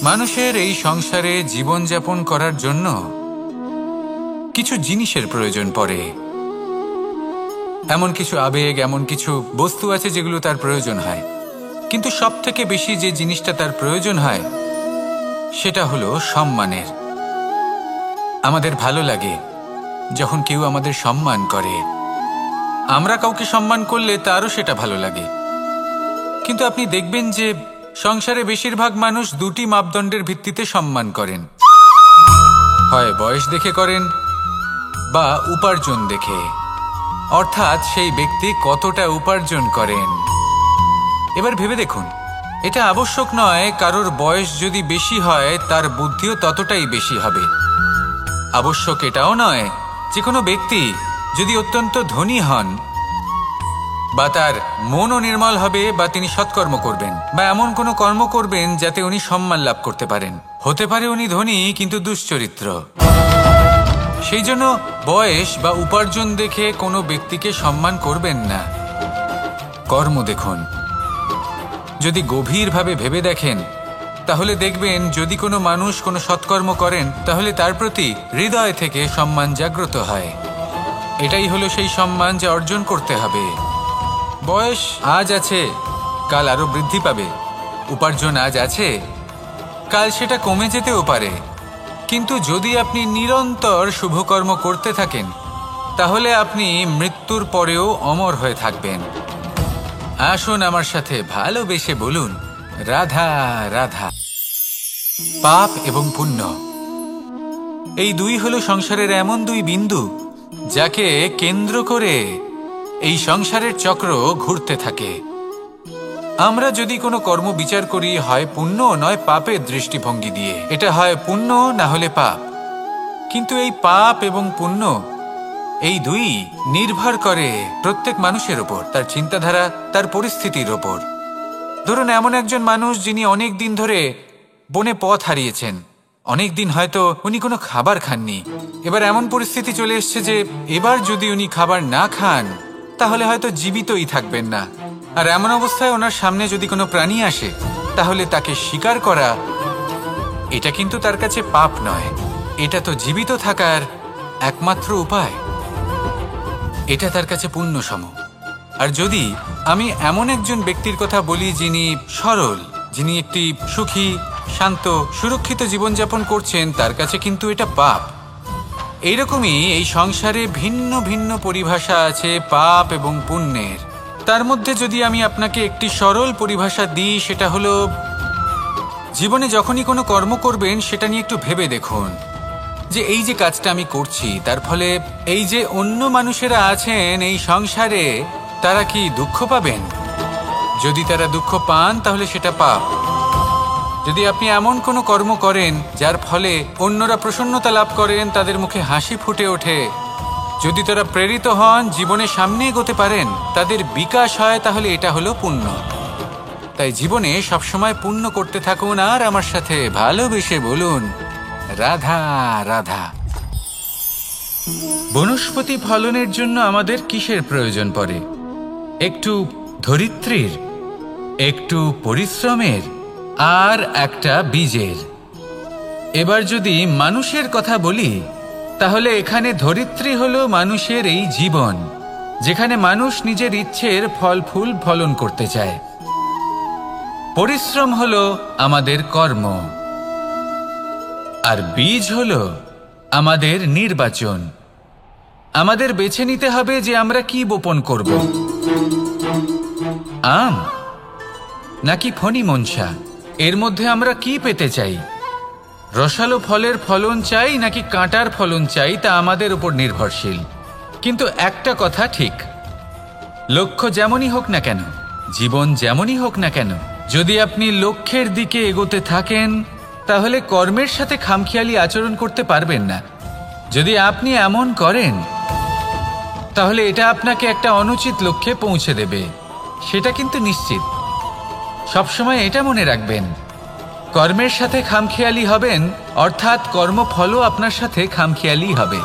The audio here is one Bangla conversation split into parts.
মানুষের এই সংসারে জীবনযাপন করার জন্য কিছু জিনিসের প্রয়োজন পড়ে। এমন কিছু আবেগ, এমন কিছু বস্তু আছে যেগুলো তার প্রয়োজন হয়। কিন্তু সবথেকে বেশি যে জিনিসটা তার প্রয়োজন হয় সেটা হলো সম্মানের। আমাদের ভালো লাগে যখন কেউ আমাদের সম্মান করে। আমরা কাউকে সম্মান করলে তারও সেটা ভালো লাগে। কিন্তু আপনি দেখবেন যে সংসারে বেশিরভাগ মানুষ দুটি মাপদণ্ডের ভিত্তিতে সম্মান করেন। হয় বয়স দেখে করেন বা উপার্জন দেখে, অর্থাৎ সেই ব্যক্তি কতটা উপার্জন করেন। এবার ভেবে দেখুন, এটা আবশ্যক নয় কারোর বয়স যদি বেশি হয় তার বুদ্ধিও ততটাই বেশি হবে। আবশ্যক এটাও নয় যে কোনো ব্যক্তি যদি অত্যন্ত ধনী হন বা তার মনও নির্মল হবে বা তিনি সৎকর্ম করবেন বা এমন কোনো কর্ম করবেন যাতে উনি সম্মান লাভ করতে পারেন। হতে পারে উনি ধনী কিন্তু দুশ্চরিত্র। সেই জন্য বয়স বা উপার্জন দেখে কোনো ব্যক্তিকে সম্মান করবেন না। কর্ম দেখুন। যদি গভীরভাবে ভেবে দেখেন তাহলে দেখবেন যদি কোনো মানুষ কোনো সৎকর্ম করেন তাহলে তার প্রতি হৃদয় থেকে সম্মান জাগ্রত হয়। এটাই হলো সেই সম্মান যা অর্জন করতে হবে। বয়স আজ আছে, কাল আরো বৃদ্ধি পাবে। উপার্জন আজ আছে, কাল সেটা কমে যেতেও পারে। কিন্তু যদি আপনি নিরন্তর শুভকর্ম করতে থাকেন তাহলে আপনি মৃত্যুর পরেও অমর হয়ে থাকবেন। আসুন আমার সাথে ভালোবেসে বলুন, রাধা রাধা। পাপ এবং পুণ্য, এই দুই হলো সংসারের এমন দুই বিন্দু যাকে কেন্দ্র করে এই সংসারের চক্র ঘুরতে থাকে। আমরা যদি কোনো কর্ম বিচার করি, হয় পুণ্য নয় পাপের দৃষ্টিভঙ্গি দিয়ে, এটা হয় পুণ্য না হলে পাপ। কিন্তু এই পাপ এবং পুণ্য এই দুই নির্ভর করে প্রত্যেক মানুষের ওপর, তার চিন্তাধারা, তার পরিস্থিতির ওপর। ধরুন এমন একজন মানুষ যিনি অনেক দিন ধরে বনে পথ হারিয়েছেন, অনেক দিন হয়তো উনি কোনো খাবার খাননি। এবার এমন পরিস্থিতি চলে এসছে যে এবার যদি উনি খাবার না খান তাহলে হয়তো জীবিতই থাকবেন না। আর এমন অবস্থায় ওনার সামনে যদি কোনো প্রাণী আসে তাহলে তাকে শিকার করা, এটা কিন্তু তার কাছে পাপ নয়। এটা তো জীবিত থাকার একমাত্র উপায়। এটা তার কাছে পুণ্য সম। আর যদি আমি এমন একজন ব্যক্তির কথা বলি যিনি সরল, যিনি একটি সুখী, শান্ত, সুরক্ষিত জীবনযাপন করছেন, তার কাছে কিন্তু এটা পাপ। এইরকমই এই সংসারে ভিন্ন ভিন্ন পরিভাষা আছে পাপ এবং পুণ্যের। তার মধ্যে যদি আমি আপনাকে একটি সরল পরিভাষা দিই, সেটা হলো জীবনে যখনই কোনো কর্ম করবেন সেটা নিয়ে একটু ভেবে দেখুন যে এই যে কাজটা আমি করছি তার ফলে এই যে অন্য মানুষেরা আছেন এই সংসারে তারা কি দুঃখ পাবেন? যদি তারা দুঃখ পান তাহলে সেটা পাপ। যদি আপনি এমন কোনো কর্ম করেন যার ফলে অন্যরা প্রসন্নতা লাভ করেন, তাদের মুখে হাসি ফুটে ওঠে, যদি তারা প্রেরিত হন, জীবনে সামনে এগোতে পারেন, তাদের বিকাশ হয়, তাহলে এটা হলো পুণ্য। তাই জীবনে সবসময় পুণ্য করতে থাকুন আর আমার সাথে ভালোবেসে বলুন, রাধা রাধা। বনস্পতি ফলনের জন্য আমাদের কিসের প্রয়োজন পড়ে? একটু ধরিত্রীর, একটু পরিশ্রমের আর একটা বীজের। এবার যদি মানুষের কথা বলি তাহলে এখানে ধরিত্রী হলো মানুষের এই জীবন, যেখানে মানুষ নিজের ইচ্ছের ফল ফুল ফলন করতে চায়। পরিশ্রম হলো আমাদের কর্ম, আর বীজ হলো আমাদের নির্বাচন। আমাদের বেছে নিতে হবে যে আমরা কি বপন করব, আম নাকি ফণি মনসা। এর মধ্যে আমরা কি পেতে চাই? রসালো ফলের ফলন চাই নাকি কাঁটার ফলন চাই, তা আমাদের উপর নির্ভরশীল। কিন্তু একটা কথা ঠিক, লক্ষ্য যেমনই হোক না কেন, জীবন যেমনই হোক না কেন, যদি আপনি লক্ষ্যের দিকে এগোতে থাকেন তাহলে কর্মের সাথে খামখেয়ালি আচরণ করতে পারবেন না। যদি আপনি এমন করেন তাহলে এটা আপনাকে একটা অনুচিত লক্ষ্যে পৌঁছে দেবে, সেটা কিন্তু নিশ্চিত। সবসময় এটা মনে রাখবেন, কর্মের সাথে খামখেয়ালি হবেন অর্থাৎ কর্মফলও আপনার সাথে খামখেয়ালি হবে।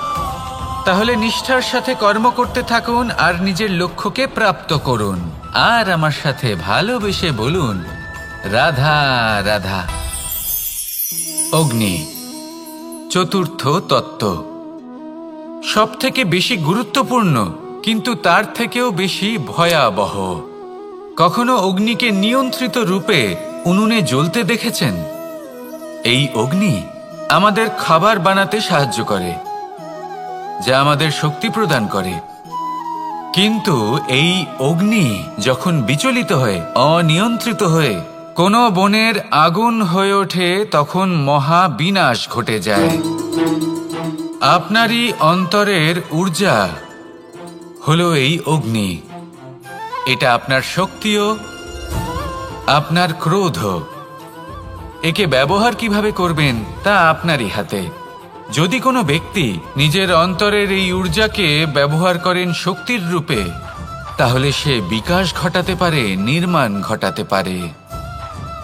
তাহলে নিষ্ঠার সাথে কর্ম করতে থাকুন আর নিজের লক্ষ্যকে প্রাপ্ত করুন। আর আমার সাথে ভালোবেসে বলুন, রাধা রাধা। অগ্নি, চতুর্থ তত্ত্ব, সবথেকে বেশি গুরুত্বপূর্ণ কিন্তু তার থেকেও বেশি ভয়াবহ। কখনো অগ্নিকে নিয়ন্ত্রিত রূপে উনুনে জ্বলতে দেখেছেন? এই অগ্নি আমাদের খাবার বানাতে সাহায্য করে, যা আমাদের শক্তি প্রদান করে। কিন্তু এই অগ্নি যখন বিচলিত হয়ে, অনিয়ন্ত্রিত হয়ে কোনো বনের আগুন হয়ে ওঠে, তখন মহা বিনাশ ঘটে যায়। আপনারই অন্তরের ঊর্জা হলো এই অগ্নি। এটা আপনার শক্তিও, আপনার ক্রোধ। একে ব্যবহার কিভাবে করবেন তা আপনারই হাতে। যদি কোনো ব্যক্তি নিজের অন্তরের এই ঊর্জাকে ব্যবহার করেন শক্তির রূপে, তাহলে সে বিকাশ ঘটাতে পারে, নির্মাণ ঘটাতে পারে।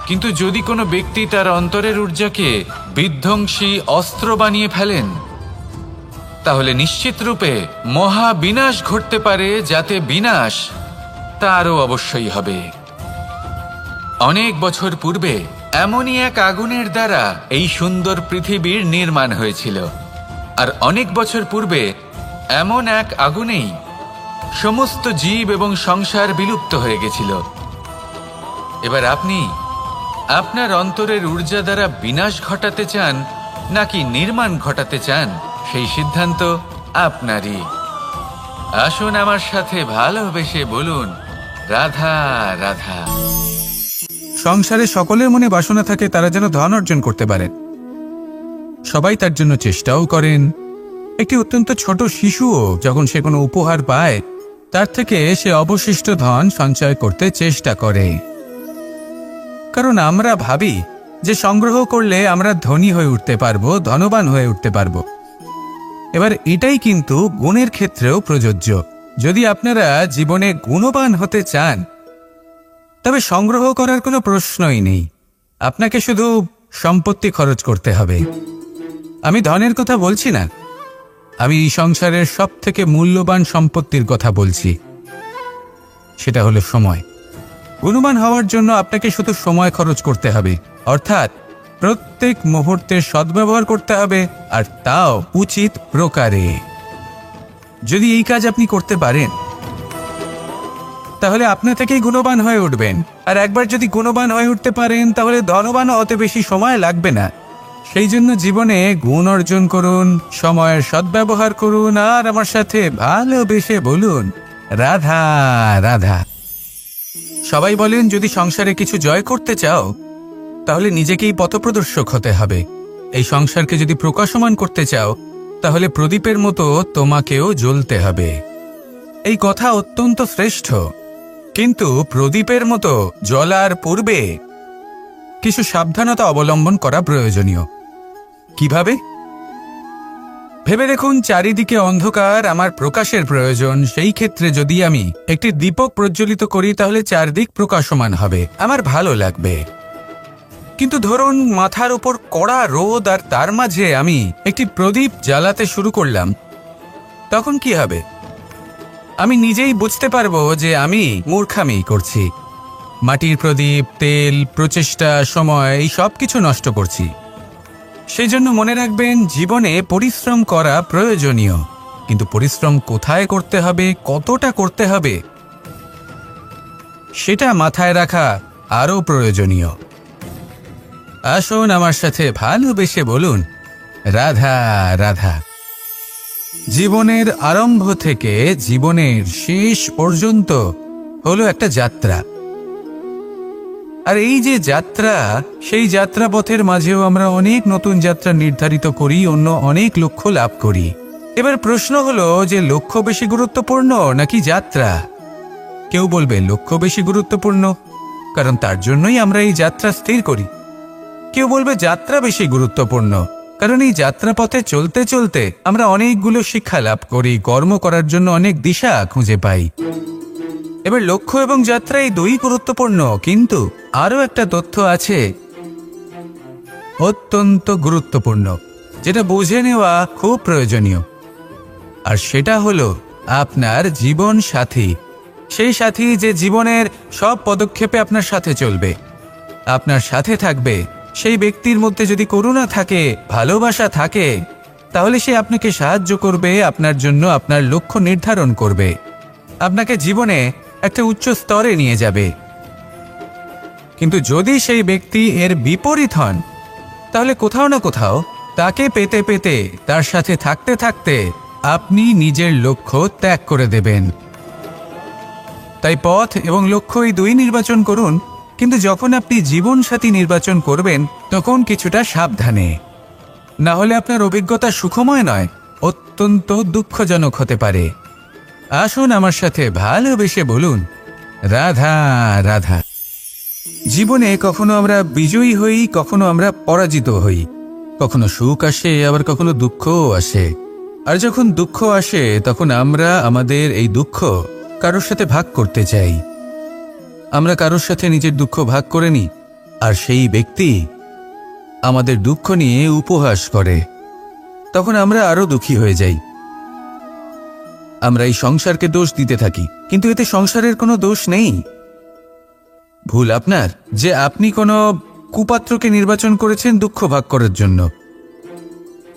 কিন্তু যদি কোনো ব্যক্তি তার অন্তরের ঊর্জাকে বিধ্বংসী অস্ত্র বানিয়ে ফেলেন, তাহলে নিশ্চিত রূপে মহা বিনাশ ঘটতে পারে, যাতে বিনাশ তারও অবশ্যই হবে। অনেক বছর পূর্বে এমনই এক আগুনের দ্বারা এই সুন্দর পৃথিবীর নির্মাণ হয়েছিল। আর অনেক বছর পূর্বে এমন এক আগুনেই সমস্ত জীব এবং সংসার বিলুপ্ত হয়ে গেছিল। এবার আপনি আপনার অন্তরের ঊর্জা দ্বারা বিনাশ ঘটাতে চান নাকি নির্মাণ ঘটাতে চান, সেই সিদ্ধান্ত আপনারই। আসুন আমার সাথে ভালোবেসে বলুন, রাধা রাধা। সংসারে সকলের মনে বাসনা থাকে তারা যেন ধন অর্জন করতে পারেন। সবাই তার জন্য চেষ্টাও করেন। একটি অত্যন্ত ছোট শিশুও যখন সে কোনো উপহার পায়, তার থেকে সে অবশিষ্ট ধন সঞ্চয় করতে চেষ্টা করে। কারণ আমরা ভাবি যে সংগ্রহ করলে আমরা ধনী হয়ে উঠতে পারবো, ধনবান হয়ে উঠতে পারবো। এবার এটাই কিন্তু গুণের ক্ষেত্রেও প্রযোজ্য। যদি আপনারা জীবনে গুণবান হতে চান, তবে সংগ্রহ করার কোনো প্রশ্নই নেই। আপনাকে শুধু সম্পত্তি খরচ করতে হবে। আমি ধনের কথা বলছি না, আমি এই সংসারের সব থেকে মূল্যবান সম্পত্তির কথা বলছি। সেটা হলো সময়। গুণবান হওয়ার জন্য আপনাকে শুধু সময় খরচ করতে হবে, অর্থাৎ প্রত্যেক মুহূর্তের সদ্ব্যবহার করতে হবে, আর তাও উচিত প্রকারে। যদি এই কাজ আপনি করতে পারেন, তাহলে আপনি থেকেই গুণবান হয়ে উঠবেন। আর একবার যদি গুণবান হয়ে উঠতে পারেন, তাহলে ধনবান হতে বেশি সময় লাগবে না। সেই জন্য জীবনে গুণ অর্জন করুন, সময়ের সদ্ব্যবহার করুন, আর আমার সাথে ভালোবেসে বলুন, রাধা রাধা। সবাই বলেন, যদি সংসারে কিছু জয় করতে চাও, তাহলে নিজেকেই পথপ্রদর্শক হতে হবে। এই সংসারকে যদি প্রকাশমান করতে চাও, তাহলে প্রদীপের মতো তোমাকেও জ্বলতে হবে। এই কথা অত্যন্ত শ্রেষ্ঠ, কিন্তু প্রদীপের মতো জ্বলার পূর্বে কিছু সাবধানতা অবলম্বন করা প্রয়োজনীয়। কিভাবে? ভেবে দেখুন, চারিদিকে অন্ধকার, আমার প্রকাশের প্রয়োজন। সেই ক্ষেত্রে যদি আমি একটি দীপক প্রজ্বলিত করি, তাহলে চারদিক প্রকাশমান হবে, আমার ভালো লাগবে। কিন্তু ধরুন মাথার উপর কড়া রোদ, আর তার মাঝে আমি একটি প্রদীপ জ্বালাতে শুরু করলাম, তখন কি হবে? আমি নিজেই বুঝতে পারবো যে আমি মূর্খামি করছি। মাটির প্রদীপ, তেল, প্রচেষ্টা, সময়, এই সব কিছু নষ্ট করছি। সেই জন্য মনে রাখবেন, জীবনে পরিশ্রম করা প্রয়োজনীয়, কিন্তু পরিশ্রম কোথায় করতে হবে, কতটা করতে হবে, সেটা মাথায় রাখা আরও প্রয়োজনীয়। আসুন আমার সাথে ভালোবেসে বলুন, রাধা রাধা। জীবনের আরম্ভ থেকে জীবনের শেষ পর্যন্ত হলো একটা যাত্রা। আর এই যে যাত্রা, সেই যাত্রাপথের মাঝেও আমরা অনেক নতুন যাত্রা নির্ধারিত করি, অন্য অনেক লক্ষ্য লাভ করি। এবার প্রশ্ন হলো যে লক্ষ্য বেশি গুরুত্বপূর্ণ নাকি যাত্রা? কেউ বলবে লক্ষ্য বেশি গুরুত্বপূর্ণ, কারণ তার জন্যই আমরা এই যাত্রা স্থির করি। কেউ বলবে যাত্রা বেশি গুরুত্বপূর্ণ, কারণ এই যাত্রাপথে চলতে চলতে আমরা অনেকগুলো শিক্ষা লাভ করি, কর্ম করার জন্য অনেক দিশা খুঁজে পাই। এবার লক্ষ্য এবং যাত্রা এই দুই গুরুত্বপূর্ণ, কিন্তু আরও একটা তথ্য আছে অত্যন্ত গুরুত্বপূর্ণ, যেটা বুঝে নেওয়া খুব প্রয়োজনীয়। আর সেটা হলো আপনার জীবন সাথী। সেই সাথী যে জীবনের সব পদক্ষেপে আপনার সাথে চলবে, আপনার সাথে থাকবে সেই ব্যক্তির মধ্যে যদি করুণা থাকে, ভালোবাসা থাকে, তাহলে সে আপনাকে সাহায্য করবে, আপনার জন্য আপনার লক্ষ্য নির্ধারণ করবে, আপনাকে জীবনে একটা উচ্চ স্তরে নিয়ে যাবে। কিন্তু যদি সেই ব্যক্তি এর বিপরীত হন, তাহলে কোথাও না কোথাও তাকে পেতে পেতে, তার সাথে থাকতে থাকতে আপনি নিজের লক্ষ্য ত্যাগ করে দেবেন। তাই পথ এবং লক্ষ্য এই দুই নির্বাচন করুন, কিন্তু যখন আপনি জীবনসাথী নির্বাচন করবেন তখন কিছুটা সাবধানে, না হলে আপনার অভিজ্ঞতা সুখময় নয়, অত্যন্ত দুঃখজনক হতে পারে। আসুন আমার সাথে ভালোবেসে বলুন, রাধা রাধা। জীবনে কখনো আমরা বিজয়ী হই, কখনো আমরা পরাজিত হই, কখনো সুখ আসে, আবার কখনো দুঃখও আসে। আর যখন দুঃখ আসে তখন আমরা আমাদের এই দুঃখ কারোর সাথে ভাগ করতে চাই। আমরা কারোর সাথে নিজের দুঃখ ভাগ করে নিই, আর সেই ব্যক্তি আমাদের দুঃখ নিয়ে উপহাস করে। তখন আমরা আরো দুঃখী হয়ে যাই। আমরা এই সংসারকে দোষ দিতে থাকি, কিন্তু এতে সংসারের কোনো দোষ নেই। ভুল আপনার যে আপনি কোনো কুপাত্রকে নির্বাচন করেছেন দুঃখ ভাগ করার জন্য।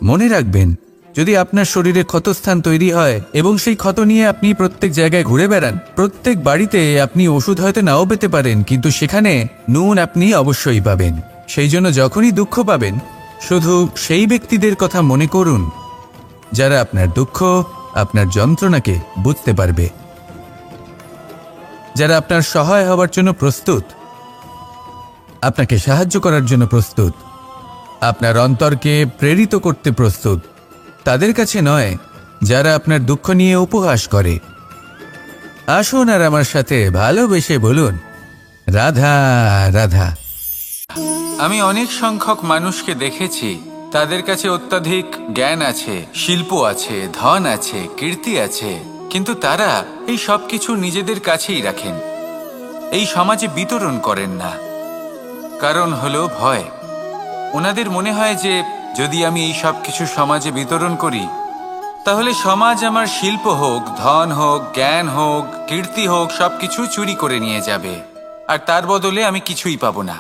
মনে রাখবেন, যদি আপনার শরীরে ক্ষতস্থান তৈরি হয় এবং সেই ক্ষত নিয়ে আপনি প্রত্যেক জায়গায় ঘুরে বেড়ান, প্রত্যেক বাড়িতে আপনি ওষুধ হয়তো নাও পেতে পারেন, কিন্তু সেখানে নুন আপনি অবশ্যই পাবেন। সেই জন্য যখনই দুঃখ পাবেন, শুধু সেই ব্যক্তিদের কথা মনে করুন যারা আপনার দুঃখ, আপনার যন্ত্রণাকে বুঝতে পারবে, যারা আপনার সহায় হওয়ার জন্য প্রস্তুত, আপনাকে সাহায্য করার জন্য প্রস্তুত, আপনার অন্তরকে প্রেরিত করতে প্রস্তুত। তাদের কাছে নয় যারা আপনার দুঃখ নিয়ে উপহাস করে। আসুন আর আমার সাথে ভালোবেসে বলুন, রাধা রাধা। আমি অনেক সংখ্যক মানুষকে দেখেছি, তাদের কাছে অত্যাধিক জ্ঞান আছে, শিল্প আছে, ধন আছে, কীর্তি আছে, কিন্তু তারা এই সব কিছু নিজেদের কাছেই রাখেন, এই সমাজে বিতরণ করেন না। কারণ হলো ভয়। ওনাদের মনে হয় যে যদি আমি এই সব কিছু সমাজে বিতরণ করি, তাহলে সমাজ আমার শিল্প হোক, ধন হোক, জ্ঞান হোক, কীর্তি হোক, সবকিছু চুরি করে নিয়ে যাবে, আর তার বদলে আমি কিছুই পাবো না।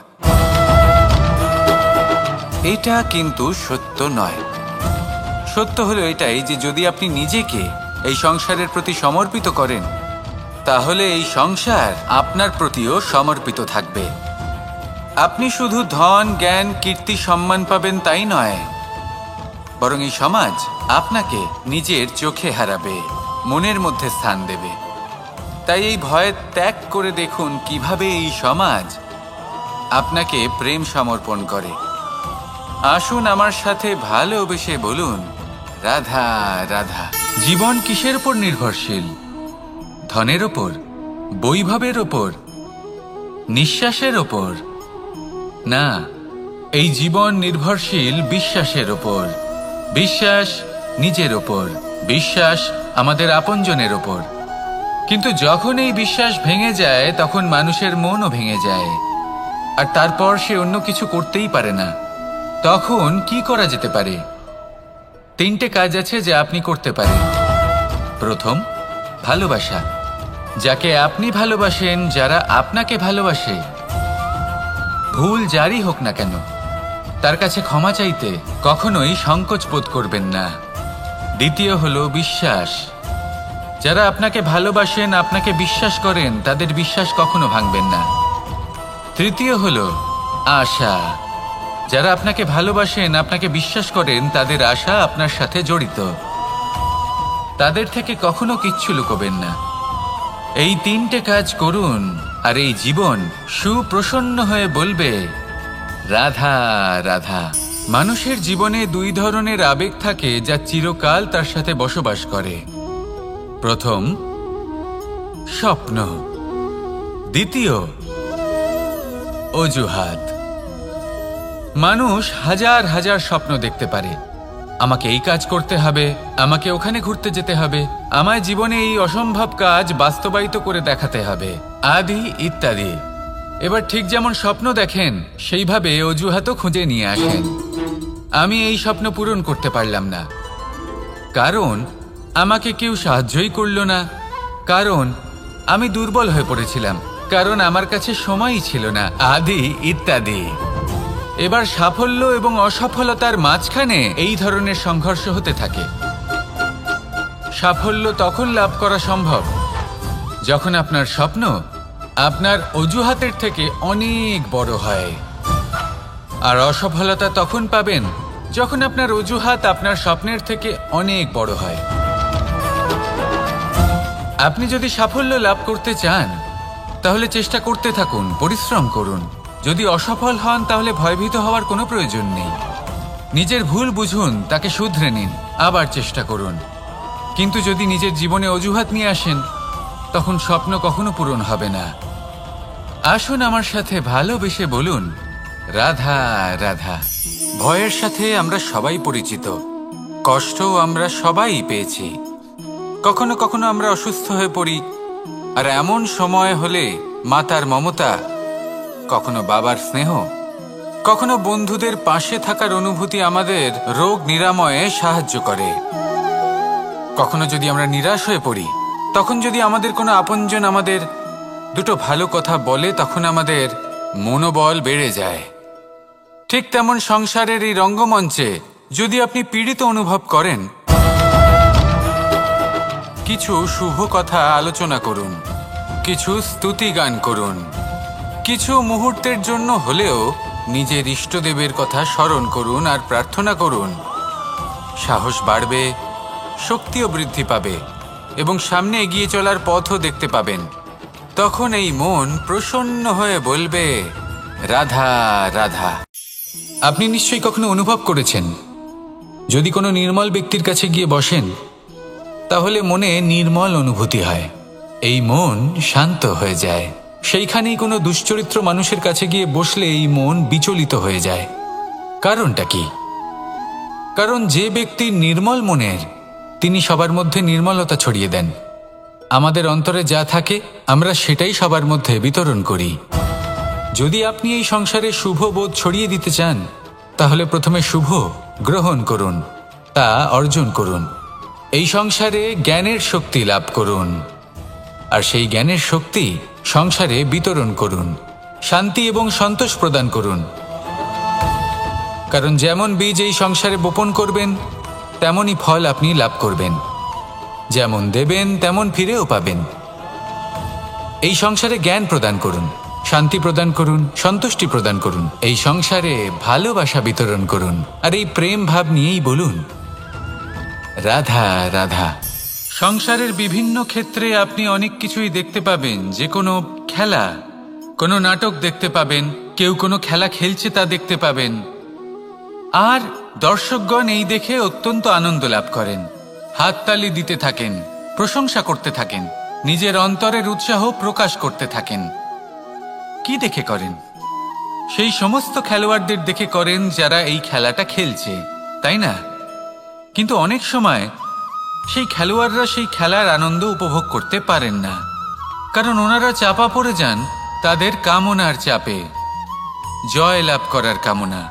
এটা কিন্তু সত্য নয়। সত্য হলো এটাই যে যদি আপনি নিজেকে এই সংসারের প্রতি সমর্পিত করেন, তাহলে এই সংসার আপনার প্রতিও সমর্পিত থাকবে। আপনি শুধু ধন, জ্ঞান, কীর্তি, সম্মান পাবেন তাই নয়, বরং এই সমাজ আপনাকে নিজের চোখে হারাবে, মনের মধ্যে স্থান দেবে। তাই এই ভয় ত্যাগ করে দেখুন কিভাবে এই সমাজ আপনাকে প্রেম সমর্পণ করে। আসুন আমার সাথে ভালোবেসে বলুন, রাধা রাধা। জীবন কিসের উপর নির্ভরশীল? ধনের ওপর, বৈভবের ওপর, নিঃশ্বাসের ওপর? না, এই জীবন নির্ভরশীল বিশ্বাসের ওপর। বিশ্বাস নিজের ওপর, বিশ্বাস আমাদের আপনজনের ওপর। কিন্তু যখন এই বিশ্বাস ভেঙে যায়, তখন মানুষের মনও ভেঙে যায়, আর তারপর সে অন্য কিছু করতেই পারে না। তখন কি করা যেতে পারে? 3টে কাজ আছে যা আপনি করতে পারেন। প্রথম, ভালোবাসা। যাকে আপনি ভালোবাসেন, যারা আপনাকে ভালোবাসে, ভুল যারই হোক না কেন, তার কাছে ক্ষমা চাইতে কখনোই সংকোচ বোধ করবেন না। দ্বিতীয় হলো বিশ্বাস। যারা আপনাকে ভালোবাসেন, আপনাকে বিশ্বাস করেন, তাদের বিশ্বাস কখনো ভাঙবেন না। তৃতীয় হলো আশা। যারা আপনাকে ভালোবাসেন, আপনাকে বিশ্বাস করেন, তাদের আশা আপনার সাথে জড়িত। তাদের থেকে কখনো কিচ্ছু লুকোবেন না। এই 3টে কাজ করুন, আর এই জীবন সুপ্রসন্ন হয়ে বলবে, রাধা রাধা। মানুষের জীবনে 2 ধরনের আবেগ থাকে যা চিরকাল তার সাথে বসবাস করে। প্রথম, স্বপ্ন। দ্বিতীয়, অজুহাত। মানুষ হাজার হাজার স্বপ্ন দেখতে পারে। আমাকে এই কাজ করতে হবে, আমাকে ওখানে ঘুরতে যেতে হবে, আমায় জীবনে এই অসম্ভব কাজ বাস্তবায়িত করে দেখাতে হবে, আদি ইত্যাদি। এবার ঠিক যেমন স্বপ্ন দেখেন, সেইভাবে অজুহাতও খুঁজে নিয়ে আসেন। আমি এই স্বপ্ন পূরণ করতে পারলাম না, কারণ আমাকে কেউ সাহায্যই করলো না, কারণ আমি দুর্বল হয়ে পড়েছিলাম, কারণ আমার কাছে সময়ই ছিল না, আদি ইত্যাদি। এবার সাফল্য এবং অসফলতার মাঝখানে এই ধরনের সংঘর্ষ হতে থাকে। সাফল্য তখন লাভ করা সম্ভব যখন আপনার স্বপ্ন আপনার অজুহাতের থেকে অনেক বড় হয়, আর অসফলতা তখন পাবেন যখন আপনার অজুহাত আপনার স্বপ্নের থেকে অনেক বড় হয়। আপনি যদি সাফল্য লাভ করতে চান তাহলে চেষ্টা করতে থাকুন, পরিশ্রম করুন। যদি অসফল হন তাহলে ভয়ভীত হওয়ার কোনো প্রয়োজন নেই। নিজের ভুল বুঝুন, তাকে শুধরে নিন, আবার চেষ্টা করুন। কিন্তু যদি নিজের জীবনে অজুহাত নিয়ে আসেন তখন স্বপ্ন কখনো পূরণ হবে না। আসুন আমার সাথে ভালোবেসে বলুন, রাধা রাধা। ভয়ের সাথে আমরা সবাই পরিচিত, কষ্টও আমরা সবাই পেয়েছি। কখনো কখনো আমরা অসুস্থ হয়ে পড়ি, আর এমন সময় হলে মাতার মমতা, কখনো বাবার স্নেহ, কখনো বন্ধুদের পাশে থাকার অনুভূতি আমাদের রোগ নিরাময়ে সাহায্য করে। কখনো যদি আমরা নিরাশ হয়ে পড়ি, তখন যদি আমাদের কোনো আপনজন আমাদের দুটো ভালো কথা বলে, তখন আমাদের মনোবল বেড়ে যায়। ঠিক তেমন সংসারের এই রঙ্গমঞ্চে যদি আপনি পীড়িত অনুভব করেন, কিছু শুভ কথা আলোচনা করুন, কিছু স্তুতি গান করুন, কিছু মুহূর্তের জন্য হলেও নিজের ইষ্টদেবের কথা স্মরণ করুন আর প্রার্থনা করুন। সাহস বাড়বে, শক্তিও বৃদ্ধি পাবে এবং সামনে এগিয়ে চলার পথও দেখতে পাবেন। তখন এই মন প্রসন্ন হয়ে বলবে, রাধা রাধা। আপনি নিশ্চয়ই কখনো অনুভব করেছেন, যদি কোনো নির্মল ব্যক্তির কাছে গিয়ে বসেন তাহলে মনে নির্মল অনুভূতি হয়, এই মন শান্ত হয়ে যায়। সেইখানেই কোনো দুশ্চরিত্র মানুষের কাছে গিয়ে বসলে এই মন বিচলিত হয়ে যায়। কারণটা কি? কারণ যে ব্যক্তি নির্মল মনের, তিনি সবার মধ্যে নির্মলতা ছড়িয়ে দেন। আমাদের অন্তরে যা থাকে আমরা সেটাই সবার মধ্যে বিতরণ করি। যদি আপনি এই সংসারে শুভ বোধ ছড়িয়ে দিতে চান তাহলে প্রথমে শুভ গ্রহণ করুন, তা অর্জন করুন। এই সংসারে জ্ঞানের শক্তি লাভ করুন, আর সেই জ্ঞানের শক্তি সংসারে বিতরণ করুন। শান্তি এবং সন্তোষ প্রদান করুন, কারণ যেমন বীজ এই সংসারে বপন করবেন তেমনই ফল আপনি লাভ করবেন। যেমন দেবেন তেমন ফিরেও পাবেন। এই সংসারে জ্ঞান প্রদান করুন, শান্তি প্রদান করুন, সন্তুষ্টি প্রদান করুন। এই সংসারে ভালোবাসা বিতরণ করুন, আর এই প্রেম ভাব নিয়েই বলুন, রাধা রাধা। সংসারের বিভিন্ন ক্ষেত্রে আপনি অনেক কিছুই দেখতে পাবেন। যে কোনো খেলা, কোনো নাটক দেখতে পাবেন, কেউ কোনো খেলা খেলছে তা দেখতে পাবেন, আর দর্শকগণ এই দেখে অত্যন্ত আনন্দ লাভ করেন, হাততালি দিতে থাকেন, প্রশংসা করতে থাকেন, নিজের অন্তরের উৎসাহ প্রকাশ করতে থাকেন। কি দেখে করেন? সেই সমস্ত খেলোয়াড়দের দেখে করেন যারা এই খেলাটা খেলছে, তাই না? কিন্তু অনেক সময় সেই খেলোয়াড়রা সেই খেলার আনন্দ উপভোগ করতে পারেন না, কারণ ওনারা চাপা পড়ে যান তাদের কামনার চাপে। জয় লাভ করার কামনা,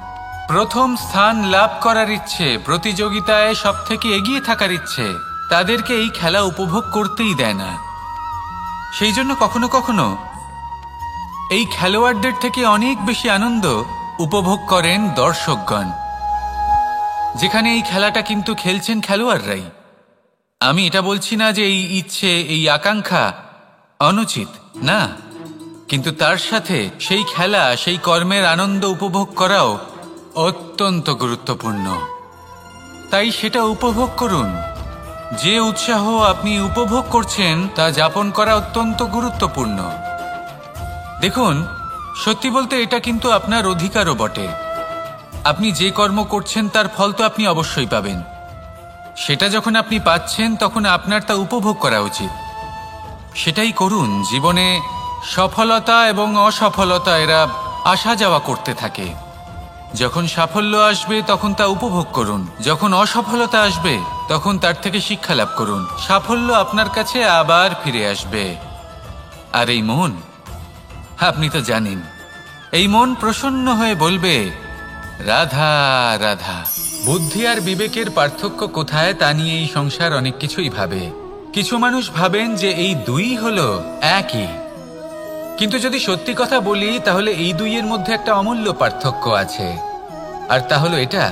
প্রথম স্থান লাভ করার ইচ্ছে, প্রতিযোগিতায় সব থেকে এগিয়ে থাকার ইচ্ছে তাদেরকে এই খেলা উপভোগ করতেই দেয় না। সেই জন্য কখনো কখনো এই খেলোয়াড়দের থেকে অনেক বেশি আনন্দ উপভোগ করেন দর্শকগণ, যেখানে এই খেলাটা কিন্তু খেলছেন খেলোয়াড়রাই। আমি এটা বলছি না যে এই ইচ্ছে, এই আকাঙ্ক্ষা অনুচিত না, কিন্তু তার সাথে সেই খেলা, সেই কর্মের আনন্দ উপভোগ করাও অত্যন্ত গুরুত্বপূর্ণ। তাই সেটা উপভোগ করুন। যে উৎসাহ আপনি উপভোগ করছেন তা যাপন করা অত্যন্ত গুরুত্বপূর্ণ। দেখুন, সত্যি বলতে এটা কিন্তু আপনার অধিকারও বটে। আপনি যে কর্ম করছেন তার ফল তো আপনি অবশ্যই পাবেন। সেটা যখন আপনি পাচ্ছেন তখন আপনার তা উপভোগ করা উচিত। সেটাই করুন। জীবনে সফলতা এবং অসফলতা এরা আসা যাওয়া করতে থাকে। যখন সাফল্য আসবে তখন তা উপভোগ করুন, যখন অসফলতা আসবে তখন তার থেকে শিক্ষা লাভ করুন। সাফল্য আপনার কাছে আবার ফিরে আসবে। আর এই মন, আপনি তো জানেন, এই মন প্রসন্ন হয়ে বলবে, রাধা রাধা। বুদ্ধি আর বিবেকের পার্থক্য কোথায় তা নিয়ে এই সংসার অনেক কিছুই ভাবে। কিছু মানুষ ভাবেন যে এই দুই হলো একই, কিন্তু যদি সত্যি কথা বলি তাহলে এই দুইয়ের মধ্যে একটা অমূল্য পার্থক্য আছে, আর তা হলো এটা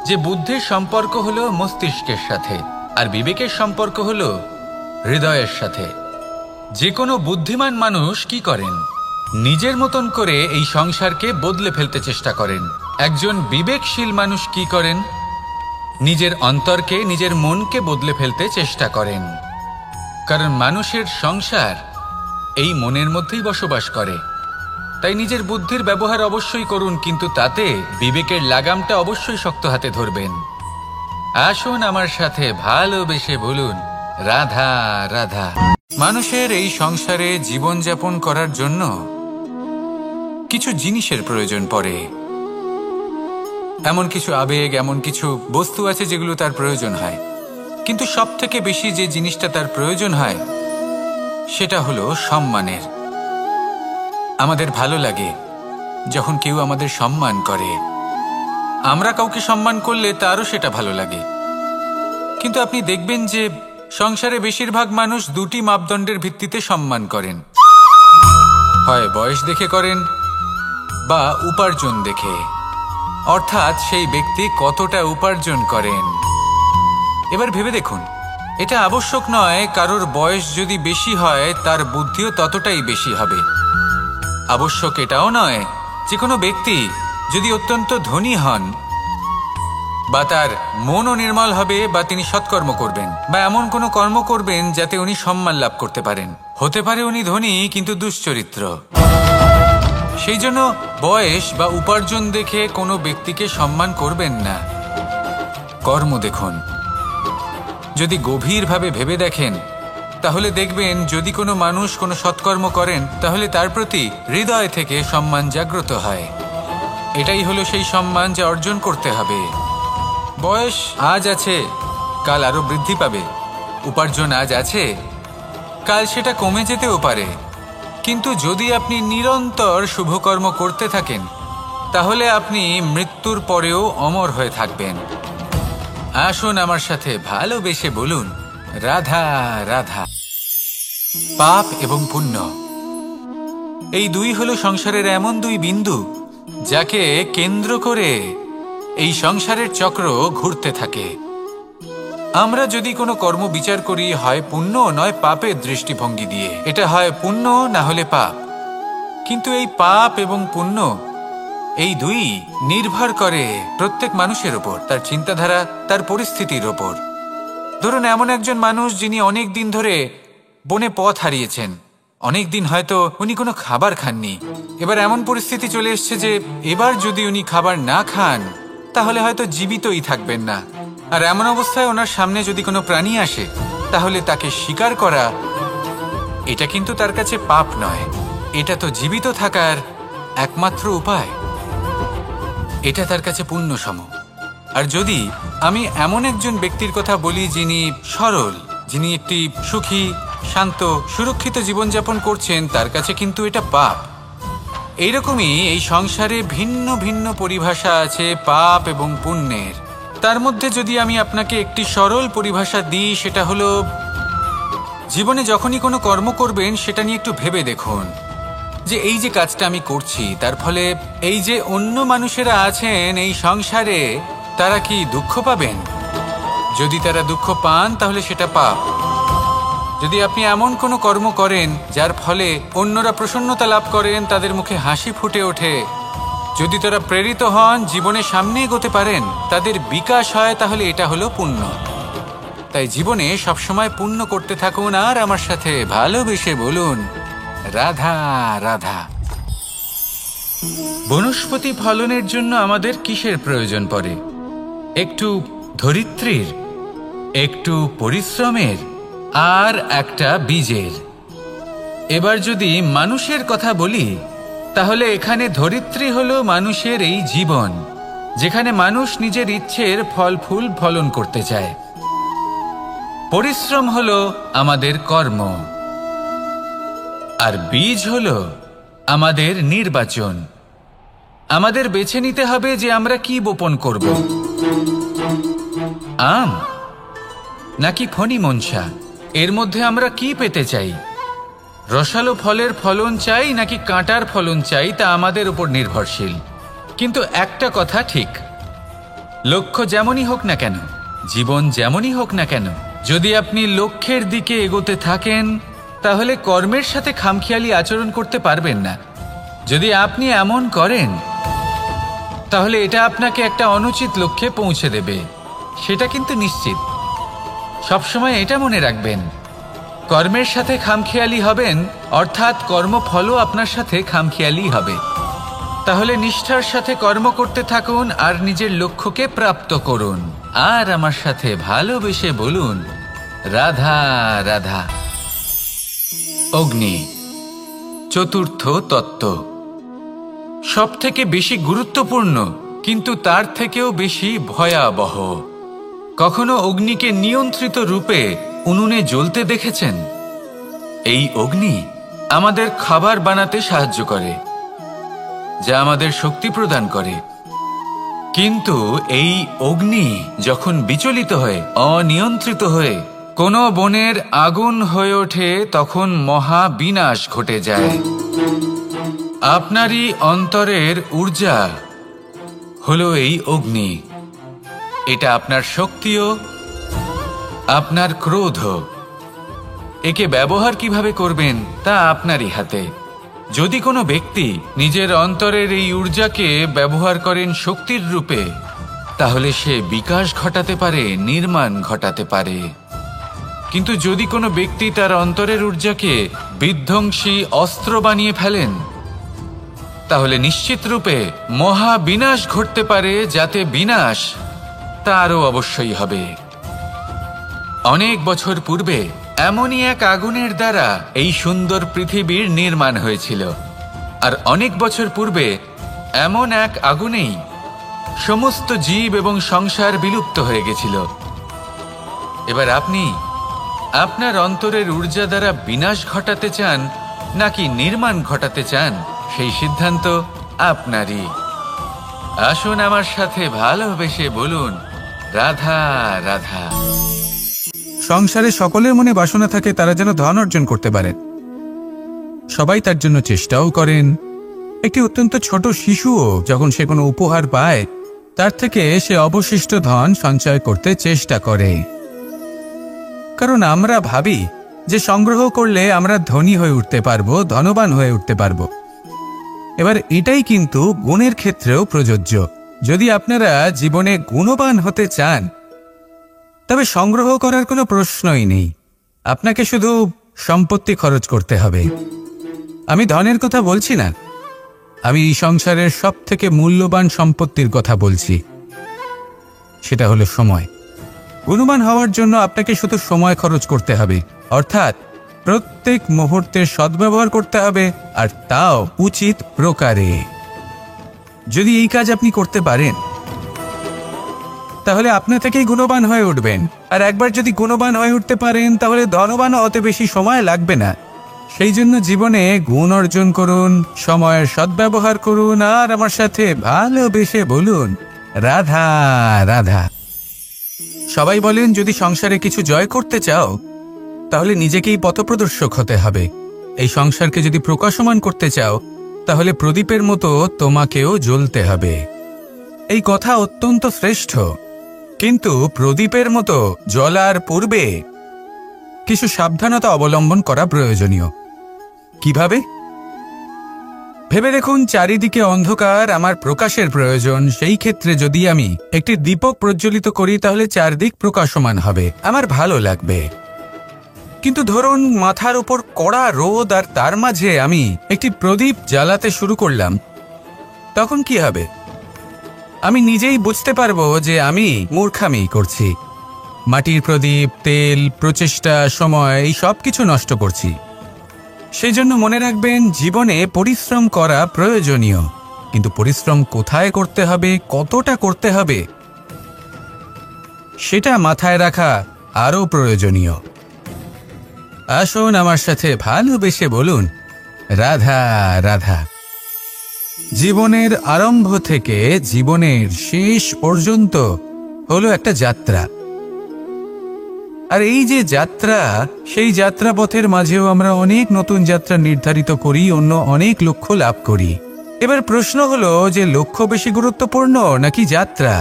যে বুদ্ধির সম্পর্ক হলো মস্তিষ্কের সাথে আর বিবেকের সম্পর্ক হলো হৃদয়ের সাথে। যে কোনো বুদ্ধিমান মানুষ কি করেন? নিজের মতন করে এই সংসারকে বদলে ফেলতে চেষ্টা করেন। একজন বিবেকশীল মানুষ কি করেন? নিজের অন্তরকে, নিজের মনকে বদলে ফেলতে চেষ্টা করেন। কারণ মানুষের সংসার এই মনের মধ্যেই বসবাস করে। তাই নিজের বুদ্ধির ব্যবহার অবশ্যই করুন, কিন্তু তাতে বিবেকের লাগামটা অবশ্যই শক্ত হাতে ধরবেন। আসুন আমার সাথে ভালোবেসে বলুন, রাধা রাধা। মানুষের এই সংসারে জীবনযাপন করার জন্য কিছু জিনিসের প্রয়োজন পড়ে। এমন কিছু আবেগ, এমন কিছু বস্তু আছে যেগুলো তার প্রয়োজন হয়। কিন্তু সব থেকে বেশি যে জিনিসটা তার প্রয়োজন হয় সেটা হলো সম্মানের। আমাদের ভালো লাগে যখন কেউ আমাদের সম্মান করে। আমরা কাউকে সম্মান করলে তারও সেটা ভালো লাগে। কিন্তু আপনি দেখবেন যে সংসারে বেশিরভাগ মানুষ দুটি মাপদণ্ডের ভিত্তিতে সম্মান করেন। হয় বয়স দেখে করেন বা উপার্জন দেখে, অর্থাৎ সেই ব্যক্তি কতটা উপার্জন করেন। এবার ভেবে দেখুন, এটা আবশ্যক নয় কারোর বয়স যদি বেশি হয় তার বুদ্ধিও ততটাই বেশি হবে। আবশ্যক এটাও নয় যে কোনো ব্যক্তি যদি অত্যন্ত ধনী হন বা তার মনও নির্মল হবে বা তিনি সৎকর্ম করবেন বা এমন কোনো কর্ম করবেন যাতে উনি সম্মান লাভ করতে পারেন। হতে পারে উনি ধনী কিন্তু দুশ্চরিত্র। সেই জন্য বয়স বা উপার্জন দেখে কোনো ব্যক্তিকে সম্মান করবেন না। কর্ম দেখুন। যদি গভীরভাবে ভেবে দেখেন তাহলে দেখবেন যদি কোনো মানুষ কোনো সৎকর্ম করেন তাহলে তার প্রতি হৃদয় থেকে সম্মান জাগ্রত হয়। এটাই হলো সেই সম্মান যা অর্জন করতে হবে। বয়স আজ আছে, কাল আরো বৃদ্ধি পাবে। উপার্জন আজ আছে, কাল সেটা কমে যেতেও পারে। কিন্তু যদি আপনি নিরন্তর শুভকর্ম করতে থাকেন তাহলে আপনি মৃত্যুর পরেও অমর হয়ে থাকবেন। আসুন আমার সাথে ভালোবেসে বলুন, রাধা রাধা। পাপ এবং পুণ্য, এই দুই হলো সংসারের এমন দুই বিন্দু যাকে কেন্দ্র করে এই সংসারের চক্র ঘুরতে থাকে। আমরা যদি কোনো কর্ম বিচার করি হয় পুণ্য নয় পাপের দৃষ্টিভঙ্গি দিয়ে, এটা হয় পুণ্য না হলে পাপ। কিন্তু এই পাপ এবং পুণ্য এই দুই নির্ভর করে প্রত্যেক মানুষের ওপর, তার চিন্তাধারা, তার পরিস্থিতির ওপর। ধরুন এমন একজন মানুষ যিনি অনেক দিন ধরে বনে পথ হারিয়েছেন, অনেক দিন হয়তো উনি কোনো খাবার খাননি। এবার এমন পরিস্থিতি চলে এসছে যে এবার যদি উনি খাবার না খান তাহলে হয়তো জীবিতই থাকবেন না। আর এমন অবস্থায় ওনার সামনে যদি কোনো প্রাণী আসে তাহলে তাকে শিকার করা এটা কিন্তু তার কাছে পাপ নয়, এটা তো জীবিত থাকার একমাত্র উপায়। এটা তার কাছে পুণ্য সম। আর যদি আমি এমন একজন ব্যক্তির কথা বলি যিনি সরল, যিনি একটি সুখী, শান্ত, সুরক্ষিত জীবনযাপন করছেন, তার কাছে কিন্তু এটা পাপ। এইরকমই এই সংসারে ভিন্ন ভিন্ন পরিভাষা আছে পাপ এবং পুণ্যের। তার মধ্যে যদি আমি আপনাকে একটি সরল পরিভাষা দিই সেটা হলো, জীবনে যখনই কোনো কর্ম করবেন সেটা নিয়ে একটু ভেবে দেখুন যে এই যে কাজটা আমি করছি তার ফলে এই যে অন্য মানুষেরা আছেন এই সংসারে তারা কি দুঃখ পাবেন? যদি তারা দুঃখ পান তাহলে সেটা পাপ। যদি আপনি এমন কোনো কর্ম করেন যার ফলে অন্যরা প্রসন্নতা লাভ করেন, তাদের মুখে হাসি ফুটে ওঠে, যদি তারা প্রেরিত হন, জীবনে সামনে এগোতে পারেন, তাদের বিকাশ হয়, তাহলে এটা হলো পুণ্য। তাই জীবনে সবসময় পুণ্য করতে থাকুন আর আমার সাথে ভালোবেসে বলুন, রাধা রাধা। বনস্পতি ফলনের জন্য আমাদের কিসের প্রয়োজন পড়ে? একটু ধরিত্রীর, একটু পরিশ্রমের আর একটা বীজের। এবার যদি মানুষের কথা বলি তাহলে এখানে ধরিত্রী হলো মানুষের এই জীবন, যেখানে মানুষ নিজের ইচ্ছের ফল ফুল ফলন করতে চায়। পরিশ্রম হলো আমাদের কর্ম, আর বীজ হলো আমাদের নির্বাচন। আমাদের বেছে নিতে হবে যে আমরা কি বপন করব, আম নাকি ফণি মনসা, এর মধ্যে আমরা কি পেতে চাই, রসালো ফলের ফলন চাই নাকি কাঁটার ফলন চাই তা আমাদের উপর নির্ভরশীল। কিন্তু একটা কথা ঠিক, লক্ষ্য যেমনই হোক না কেন, জীবন যেমনই হোক না কেন, যদি আপনি লক্ষ্যের দিকে এগোতে থাকেন তাহলে কর্মের সাথে খামখেয়ালি আচরণ করতে পারবেন না। যদি আপনি এমন করেন তাহলে এটা আপনাকে একটা অনুচিত লক্ষ্যে পৌঁছে দেবে, সেটা কিন্তু নিশ্চিত। সবসময় এটা মনে রাখবেন, কর্মের সাথে খামখেয়ালি হবেন অর্থাৎ কর্মফলও আপনার সাথে খামখেয়ালি হবে। তাহলে নিষ্ঠার সাথে কর্ম করতে থাকুন আর নিজের লক্ষ্যকে প্রাপ্ত করুন। আর আমার সাথে ভালোবেসে বলুন, রাধা রাধা। অগ্নি, চতুর্থ তত্ত্ব, সব থেকে বেশি গুরুত্বপূর্ণ কিন্তু তার থেকেও বেশি ভয়াবহ। কখনো অগ্নিকে নিয়ন্ত্রিত রূপে উনুনে জ্বলতে দেখেছেন? এই অগ্নি আমাদের খাবার বানাতে সাহায্য করে, যা আমাদের শক্তি প্রদান করে। কিন্তু এই অগ্নি যখন বিচলিত হয়ে, অনিয়ন্ত্রিত হয়ে কোনো বনের আগুন হয়ে ওঠে, তখন মহা বিনাশ ঘটে যায়। আপনারই অন্তরের ঊর্জা হলো এই অগ্নি। এটা আপনার শক্তিও, আপনার ক্রোধ। একে ব্যবহার কিভাবে করবেন তা আপনারই হাতে। যদি কোনো ব্যক্তি নিজের অন্তরের এই ঊর্জাকে ব্যবহার করেন শক্তির রূপে, তাহলে সে বিকাশ ঘটাতে পারে, নির্মাণ ঘটাতে পারে। কিন্তু যদি কোনো ব্যক্তি তার অন্তরের ঊর্জাকে বিধ্বংসী অস্ত্র বানিয়ে ফেলেন, তাহলে নিশ্চিত রূপে মহা বিনাশ ঘটতে পারে, যাতে বিনাশ তারও অবশ্যই হবে। অনেক বছর পূর্বে এমনই এক আগুনের দ্বারা এই সুন্দর পৃথিবীর নির্মাণ হয়েছিল। আর অনেক বছর পূর্বে এমন এক আগুনেই সমস্ত জীব এবং সংসার বিলুপ্ত হয়ে গেছিল। এবার আপনি আপনার অন্তরের ঊর্জা দ্বারা বিনাশ ঘটাতে চান নাকি নির্মাণ ঘটাতে চান, সেই সিদ্ধান্ত আপনারই। আসুন আমার সাথে ভালোবেসে বলুন, রাধা রাধা। সংসারে সকলের মনে বাসনা থাকে তারা যেন ধন অর্জন করতে পারেন। সবাই তার জন্য চেষ্টাও করেন। একটি অত্যন্ত ছোট শিশুও যখন সে কোনো উপহার পায়, তার থেকে সে অবশিষ্ট ধন সঞ্চয় করতে চেষ্টা করে। কারণ আমরা ভাবি যে সংগ্রহ করলে আমরা ধনী হয়ে উঠতে পারবো, ধনবান হয়ে উঠতে পারবো। এবার এটাই কিন্তু গুণের ক্ষেত্রেও প্রযোজ্য। যদি আপনারা জীবনে গুণবান হতে চান, তবে সংগ্রহ করার কোনো প্রশ্নই নেই। আপনাকে শুধু সম্পত্তি খরচ করতে হবে। আমি ধনের কথা বলছি না, আমি এই সংসারের সব থেকে মূল্যবান সম্পত্তির কথা বলছি, সেটা হলো সময়। গুণবান হওয়ার জন্য আপনাকে শুধু সময় খরচ করতে হবে, অর্থাৎ প্রত্যেক মুহূর্তের সদ্ব্যবহার করতে হবে, আর তাও উচিত প্রকারে। যদি এই কাজ আপনি করতে পারেন, তাহলে আপনা থেকেই গুণবান হয়ে উঠবেন। আর একবার যদি গুণবান হয়ে উঠতে পারেন, তাহলে ধনবানও অত বেশি সময় লাগবে না। সেই জন্য জীবনে গুণ অর্জন করুন, সময়ের সদ্ব্যবহার করুন, আর আমার সাথে ভালোবেসে বলুন, রাধা রাধা। সবাই বলেন, যদি সংসারে কিছু জয় করতে চাও, তাহলে নিজেকেই পথপ্রদর্শক হতে হবে। এই সংসারকে যদি প্রকাশমান করতে চাও, তাহলে প্রদীপের মতো তোমাকেও জ্বলতে হবে। এই কথা অত্যন্ত শ্রেষ্ঠ, কিন্তু প্রদীপের মতো জ্বলার পূর্বে কিছু সাবধানতা অবলম্বন করা প্রয়োজনীয়। কিভাবে? ভেবে দেখুন, চারিদিকে অন্ধকার, আমার প্রকাশের প্রয়োজন। সেই ক্ষেত্রে যদি আমি একটি দীপক প্রজ্বলিত করি, তাহলে চারদিক প্রকাশমান হবে, আমার ভালো লাগবে। কিন্তু ধরুন মাথার উপর কড়া রোদ, আর তার মাঝে আমি একটি প্রদীপ জ্বালাতে শুরু করলাম, তখন কি হবে? আমি নিজেই বুঝতে পারবো যে আমি মূর্খামি করছি। মাটির প্রদীপ, তেল, প্রচেষ্টা, সময়, এই সব কিছু নষ্ট করছি। সেই জন্য মনে রাখবেন, জীবনে পরিশ্রম করা প্রয়োজনীয়, কিন্তু পরিশ্রম কোথায় করতে হবে, কতটা করতে হবে, সেটা মাথায় রাখা আরও প্রয়োজনীয়। আসুন আমার সাথে ভালোবেসে বলুন, রাধা রাধা। জীবনের আরম্ভ থেকে জীবনের শেষ পর্যন্ত হলো একটা যাত্রা। আর এই যে যাত্রা, সেই যাত্রা পথের মাঝেও আমরা অনেক নতুন যাত্রা নির্ধারিত করি, অন্য অনেক লক্ষ্য লাভ করি। এবার প্রশ্ন হলো যে লক্ষ্য বেশি গুরুত্বপূর্ণ নাকি যাত্রা?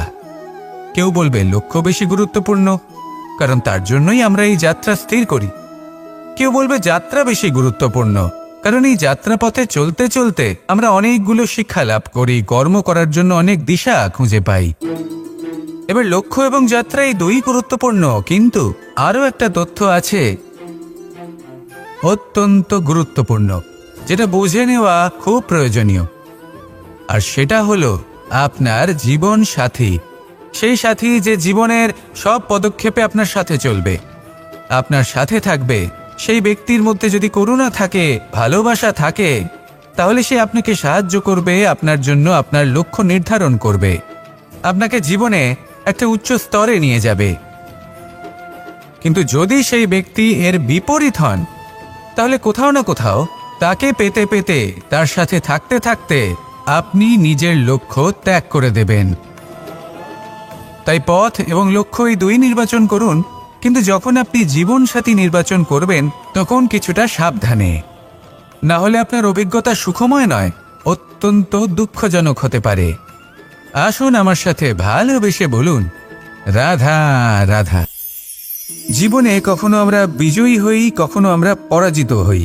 কেউ বলবে লক্ষ্য বেশি গুরুত্বপূর্ণ, কারণ তার জন্যই আমরা এই যাত্রা স্থির করি। কেউ বলবে যাত্রা বেশি গুরুত্বপূর্ণ, কারণ এই যাত্রা পথে চলতে চলতে আমরা অনেকগুলো শিক্ষা লাভ করি, কর্ম করার জন্য অনেক দিশা খুঁজে পাই। এবার লক্ষ্য এবং যাত্রা এই দুই গুরুত্বপূর্ণ, কিন্তু আরও একটা তথ্য আছে অত্যন্ত গুরুত্বপূর্ণ, যেটা বুঝে নেওয়া খুব প্রয়োজনীয়। আর সেটা হলো আপনার জীবন সাথী। সেই সাথী যে জীবনের সব পদক্ষেপে আপনার সাথে চলবে, আপনার সাথে থাকবে। সেই ব্যক্তির মধ্যে যদি করুণা থাকে, ভালোবাসা থাকে, তাহলে সে আপনাকে সাহায্য করবে, আপনার জন্য আপনার লক্ষ্য নির্ধারণ করবে, আপনাকে জীবনে একটা উচ্চ স্তরে নিয়ে যাবে। কিন্তু যদি সেই ব্যক্তি এর বিপরীত হন, তাহলে কোথাও না কোথাও তাকে পেতে পেতে, তার সাথে থাকতে থাকতে আপনি নিজের লক্ষ্য ত্যাগ করে দেবেন। তাই পথ এবং লক্ষ্য এই দুই নির্বাচন করুন, কিন্তু যখন আপনি জীবনসাথী নির্বাচন করবেন তখন কিছুটা সাবধানে, না হলে আপনার অভিজ্ঞতা সুখময় নয়, অত্যন্ত দুঃখজনক হতে পারে। আসুন আমার সাথে ভালোবেসে বলুন, রাধা রাধা। জীবনে কখনো আমরা বিজয়ী হই, কখনো আমরা পরাজিত হই,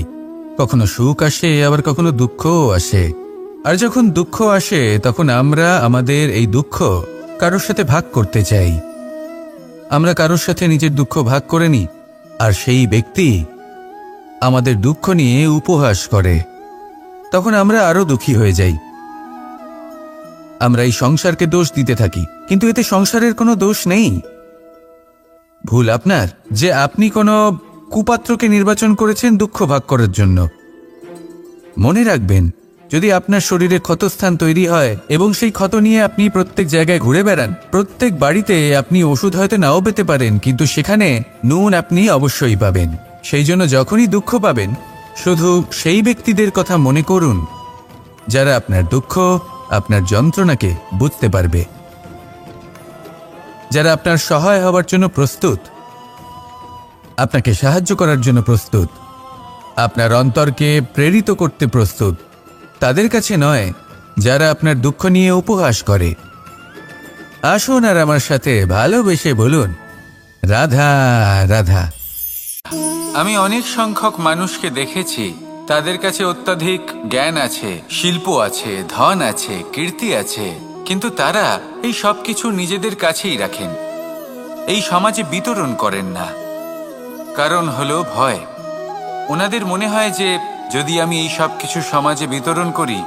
কখনো সুখ আসে, আবার কখনো দুঃখও আসে। আর যখন দুঃখ আসে তখন আমরা আমাদের এই দুঃখ কারোর সাথে ভাগ করতে চাই। আমরা কারোর সাথে নিজের দুঃখ ভাগ করে নিই, আর সেই ব্যক্তি আমাদের দুঃখ নিয়ে উপহাস করে। তখন আমরা আরো দুঃখী হয়ে যাই। আমরা এই সংসারকে দোষ দিতে থাকি, কিন্তু এতে সংসারের কোনো দোষ নেই। ভুল আপনার যে আপনি কোনো কুপাত্রকে নির্বাচন করেছেন দুঃখ ভাগ করার জন্য। মনে রাখবেন, যদি আপনার শরীরে ক্ষতস্থান তৈরি হয় এবং সেই ক্ষত নিয়ে আপনি প্রত্যেক জায়গায় ঘুরে বেড়ান, প্রত্যেক বাড়িতে আপনি ওষুধ হয়তো নাও পেতে পারেন, কিন্তু সেখানে নুন আপনি অবশ্যই পাবেন। সেই জন্য যখনই দুঃখ পাবেন, শুধু সেই ব্যক্তিদের কথা মনে করুন যারা আপনার দুঃখ, আপনার যন্ত্রণাকে বুঝতে পারবে, যারা আপনার সহায় হবার জন্য প্রস্তুত, আপনাকে সাহায্য করার জন্য প্রস্তুত, আপনার অন্তরকে প্রেরিত করতে প্রস্তুত। তাদের কাছে নয় যারা আপনার দুঃখ নিয়ে উপহাস করে। আসুন আর আমার সাথে ভালোবেসে বলুন, রাধা রাধা। আমি অনেক সংখ্যক মানুষকে দেখেছি, তাদের কাছে অত্যাধিক জ্ঞান আছে, শিল্প আছে, ধন আছে, কীর্তি আছে, কিন্তু তারা এই সব কিছু নিজেদের কাছেই রাখেন, এই সমাজে বিতরণ করেন না। কারণ হলো ভয়। ওনাদের মনে হয় যে যদি আমি এই সব কিছু সমাজে বিতরণ করি,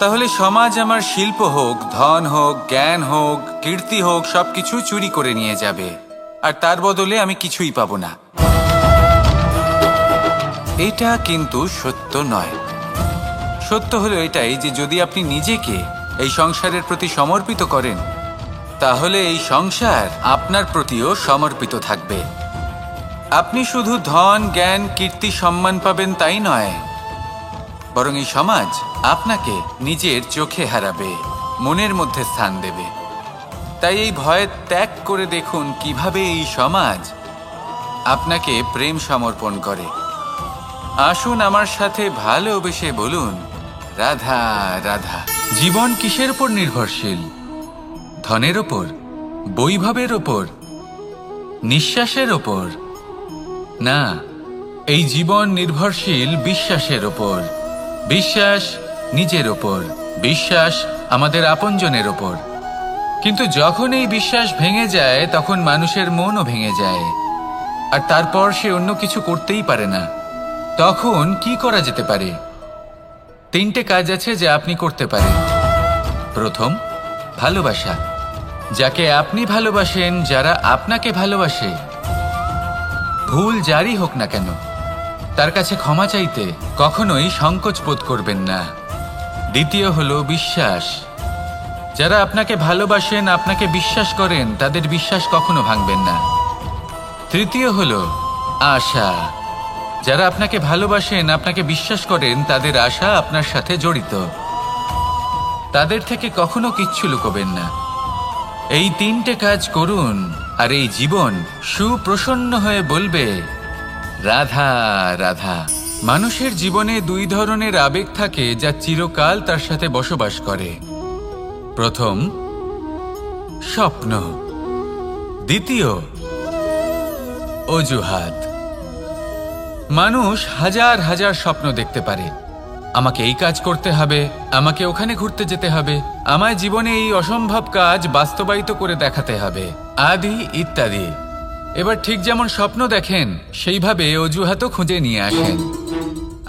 তাহলে সমাজ আমার শিল্প হোক, ধন হোক, জ্ঞান হোক, কীর্তি হোক, সবকিছু চুরি করে নিয়ে যাবে, আর তার বদলে আমি কিছুই পাবো না। এটা কিন্তু সত্য নয়। সত্য হলো এটাই যে যদি আপনি নিজেকে এই সংসারের প্রতি সমর্পিত করেন, তাহলে এই সংসার আপনার প্রতিও সমর্পিত থাকবে। আপনি শুধু ধন, জ্ঞান, কীর্তি, সম্মান পাবেন তাই নয়, বরং এই সমাজ আপনাকে নিজের চোখে হারাবে, মনের মধ্যে স্থান দেবে। তাই এই ভয় ত্যাগ করে দেখুন কিভাবে এই সমাজ আপনাকে প্রেম সমর্পণ করে। আসুন আমার সাথে ভালোবেসে বলুন, রাধা রাধা। জীবন কিসের উপর নির্ভরশীল? ধনের ওপর, বৈভবের ওপর, নিঃশ্বাসের ওপর? না, এই জীবন নির্ভরশীল বিশ্বাসের ওপর। বিশ্বাস নিজের ওপর, বিশ্বাস আমাদের আপনজনের ওপর। কিন্তু যখন এই বিশ্বাস ভেঙে যায়, তখন মানুষের মনও ভেঙে যায়, আর তারপর সে অন্য কিছু করতেই পারে না। তখন কি করা যেতে পারে? 3টে কাজ আছে যা আপনি করতে পারেন। প্রথম, ভালোবাসা। যাকে আপনি ভালোবাসেন, যারা আপনাকে ভালোবাসে, ভুল যারই হোক না কেন, তার কাছে ক্ষমা চাইতে কখনোই সংকোচ বোধ করবেন না। দ্বিতীয় হলো বিশ্বাস। যারা আপনাকে ভালোবাসেন, আপনাকে বিশ্বাস করেন, তাদের বিশ্বাস কখনো ভাঙবেন না। তৃতীয় হলো আশা। যারা আপনাকে ভালোবাসেন, আপনাকে বিশ্বাস করেন, তাদের আশা আপনার সাথে জড়িত। তাদের থেকে কখনো কিচ্ছু লুকোবেন না। এই 3টে কাজ করুন, আর এই জীবন সুপ্রসন্ন হয়ে বলবে, রাধা রাধা। মানুষের জীবনে দুই ধরনের আবেগ থাকে যা চিরকাল তার সাথে বসবাস করে। প্রথম, স্বপ্ন। দ্বিতীয়, অজুহাত। মানুষ হাজার হাজার স্বপ্ন দেখতে পারে। আমাকে এই কাজ করতে হবে, আমাকে ওখানে ঘুরতে যেতে হবে, আমায় জীবনে এই অসম্ভব কাজ বাস্তবায়িত করে দেখাতে হবে, আদি ইত্যাদি। এবার ঠিক যেমন স্বপ্ন দেখেন সেইভাবে অজুহাতও খুঁজে নিয়ে আসেন।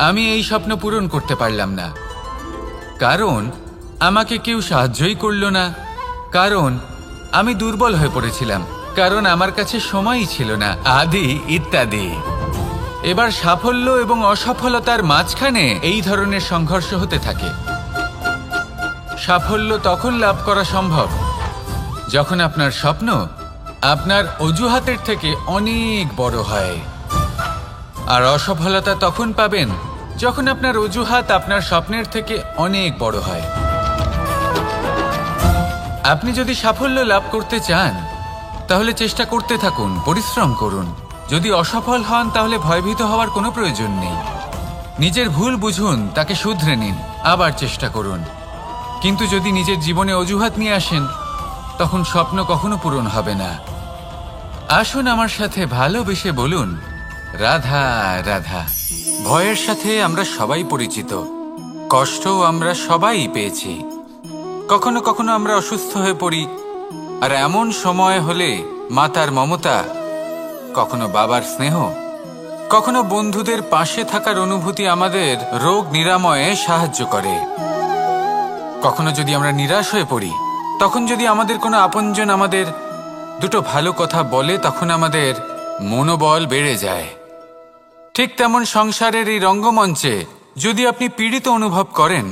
আমি এই স্বপ্ন পূরণ করতে পারলাম না, কারণ আমাকে কেউ সাহায্যই করল না, কারণ আমি দুর্বল হয়ে পড়েছিলাম, কারণ আমার কাছে সময়ই ছিল না, আদি ইত্যাদি। এবার সাফল্য এবং অসফলতার মাঝখানে এই ধরনের সংঘর্ষ হতে থাকে। সাফল্য তখন লাভ করা সম্ভব যখন আপনার স্বপ্ন আপনার অজুহাতের থেকে অনেক বড় হয়, আর অসফলতা তখন পাবেন যখন আপনার অজুহাত আপনার স্বপ্নের থেকে অনেক বড় হয়। আপনি যদি সাফল্য লাভ করতে চান তাহলে চেষ্টা করতে থাকুন, পরিশ্রম করুন। যদি অসফল হন তাহলে ভয়ভীত হওয়ার কোনো প্রয়োজন নেই। নিজের ভুল বুঝুন, তাকে শুধরে নিন, আবার চেষ্টা করুন। কিন্তু যদি নিজের জীবনে অজুহাত নিয়ে আসেন তখন স্বপ্ন কখনো পূরণ হবে না। আসুন আমার সাথে ভালোবেসে বলুন, রাধা রাধা। ভয়ের সাথে আমরা সবাই পরিচিত, কষ্টও আমরা সবাই পেয়েছি। কখনো কখনো আমরা অসুস্থ হয়ে পড়ি, আর এমন সময় হলে মাতার মমতা, কখনো বাবার স্নেহ, কখনো বন্ধুদের পাশে থাকার অনুভূতি আমাদের রোগ নিরাময়ে সাহায্য করে। কখনো যদি আমরা নিরাশ হয়ে পড়ি, তখন যদি আমাদের কোনো আপনজন আমাদের দুটো ভালো কথা বলে, তখন আমাদের মনোবল বেড়ে যায়। ঠিক তেমন সংসারের এই রঙ্গমঞ্চে যদি আপনি পীড়িত অনুভব করেন,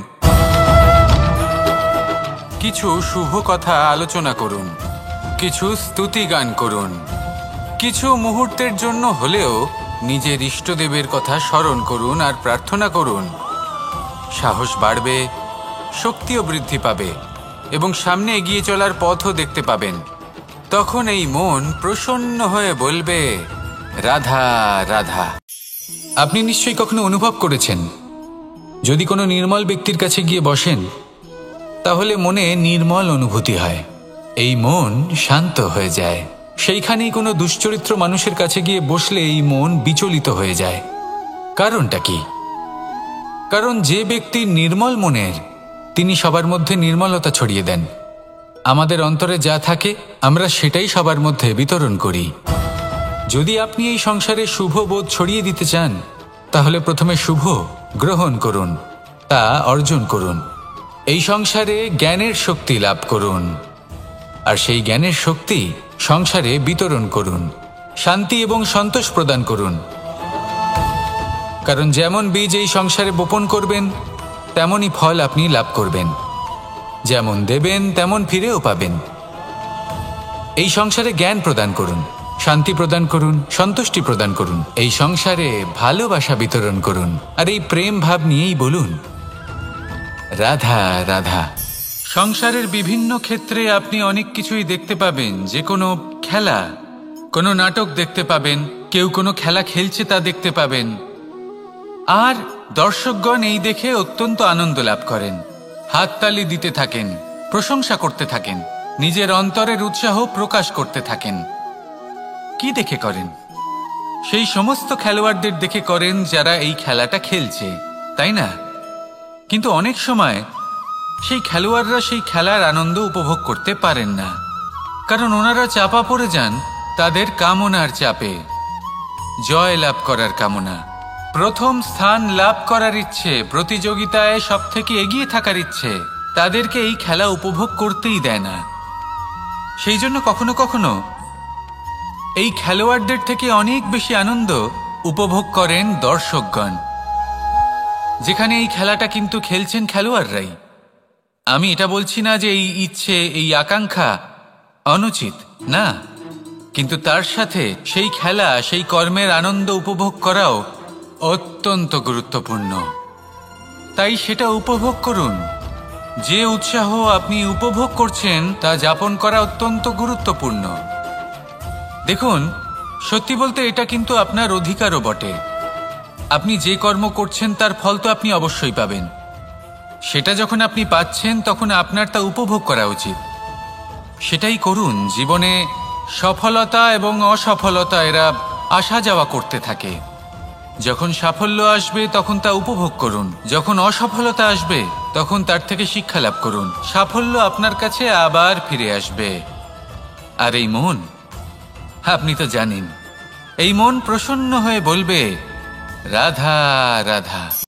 কিছু শুভ কথা আলোচনা করুন, কিছু স্তুতি গান করুন, কিছু মুহূর্তের জন্য হলেও নিজের ইষ্টদেবের কথা স্মরণ করুন আর প্রার্থনা করুন। সাহস বাড়বে, শক্তিও বৃদ্ধি পাবে এবং সামনে এগিয়ে চলার পথও দেখতে পাবেন। তখন এই মন প্রসন্ন হয়ে বলবে, রাধা রাধা। আপনি নিশ্চয়ই কখনো অনুভব করেছেন, যদি কোনো নির্মল ব্যক্তির কাছে গিয়ে বসেন তাহলে মনে নির্মল অনুভূতি হয়, এই মন শান্ত হয়ে যায়। সেইখানেই কোনো দুশ্চরিত্র মানুষের কাছে গিয়ে বসলে এই মন বিচলিত হয়ে যায়। কারণটা কি? কারণ যে ব্যক্তি নির্মল মনের, তিনি সবার মধ্যে নির্মলতা ছড়িয়ে দেন। আমাদের অন্তরে যা থাকে আমরা সেটাই সবার মধ্যে বিতরণ করি। যদি আপনি এই সংসারে শুভ বোধ ছড়িয়ে দিতে চান তাহলে প্রথমে শুভ গ্রহণ করুন, তা অর্জন করুন। এই সংসারে জ্ঞানের শক্তি লাভ করুন, আর সেই জ্ঞানের শক্তি সংসারে বিতরণ করুন। শান্তি এবং সন্তোষ প্রদান করুন, কারণ যেমন বীজ এই সংসারে বপন করবেন তেমনই ফল আপনি লাভ করবেন। যেমন দেবেন তেমন ফিরেও পাবেন। এই সংসারে জ্ঞান প্রদান করুন, শান্তি প্রদান করুন, সন্তুষ্টি প্রদান করুন। এই সংসারে ভালোবাসা বিতরণ করুন, আর এই প্রেম ভাব নিয়েই বলুন, রাধা রাধা। সংসারের বিভিন্ন ক্ষেত্রে আপনি অনেক কিছুই দেখতে পাবেন। যে কোনো খেলা, কোনো নাটক দেখতে পাবেন, কেউ কোনো খেলা খেলছে তা দেখতে পাবেন, আর দর্শকগণ এই দেখে অত্যন্ত আনন্দ লাভ করেন, হাততালি দিতে থাকেন, প্রশংসা করতে থাকেন, নিজের অন্তরের উৎসাহ প্রকাশ করতে থাকেন। কি দেখে করেন? সেই সমস্ত খেলোয়াড়দের দেখে করেন যারা এই খেলাটা খেলছে, তাই না? কিন্তু অনেক সময় সেই খেলোয়াড়রা সেই খেলার আনন্দ উপভোগ করতে পারেন না, কারণ ওনারা চাপা পড়ে যান তাদের কামনার চাপে। জয় লাভ করার কামনা, প্রথম স্থান লাভ করার ইচ্ছে, প্রতিযোগিতায় সব থেকে এগিয়ে থাকার ইচ্ছে তাদেরকে এই খেলা উপভোগ করতেই দেয় না। সেই জন্য কখনো কখনো এই খেলোয়াড়দের থেকে অনেক বেশি আনন্দ উপভোগ করেন দর্শকগণ, যেখানে এই খেলাটা কিন্তু খেলছেন খেলোয়াড়রাই। আমি এটা বলছি না যে এই ইচ্ছে, এই আকাঙ্ক্ষা অনুচিত না, কিন্তু তার সাথে সেই খেলা, সেই কর্মের আনন্দ উপভোগ করাও অত্যন্ত গুরুত্বপূর্ণ। তাই সেটা উপভোগ করুন। যে উৎসাহ আপনি উপভোগ করছেন তা যাপন করা অত্যন্ত গুরুত্বপূর্ণ। দেখুন, সত্যি বলতে এটা কিন্তু আপনার অধিকারও বটে। আপনি যে কর্ম করছেন তার ফল তো আপনি অবশ্যই পাবেন। সেটা যখন আপনি পাচ্ছেন তখন আপনার তা উপভোগ করা উচিত। সেটাই করুন। জীবনে সফলতা এবং অসফলতা এরা আসা যাওয়া করতে থাকে। যখন সাফল্য আসবে তখন তা উপভোগ করুন, যখন অসফলতা আসবে তখন তার থেকে শিক্ষা লাভ করুন। সাফল্য আপনার কাছে আবার ফিরে আসবে। আর এই মন, আপনি তো জানেন, এই মন প্রসন্ন হয়ে বলবে রাধা রাধা।